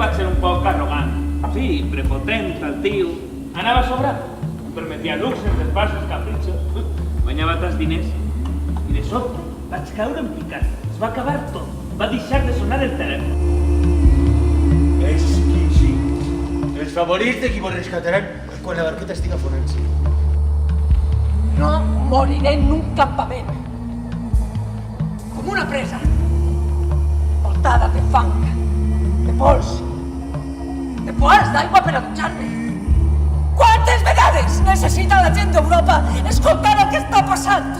vaig ser un poc arrogant. Sí, prepotent, el tio. Anava sobrat. Em permetia luxes, desbases, capritxos. Guanyava tants diners. I de sobte vaig caure en picat. Es va acabar tot. Va deixar de sonar el telèfon. Exquisit. Els favorits de qui vos rescataran quan la barqueta estiga fonant-se. No moriré en un campament. Com una presa. Voltada de fang, de pols, de pols d'aigua per a dutxar-me. Quantes vegades necessita la gent d'Europa escoltar el que està passant?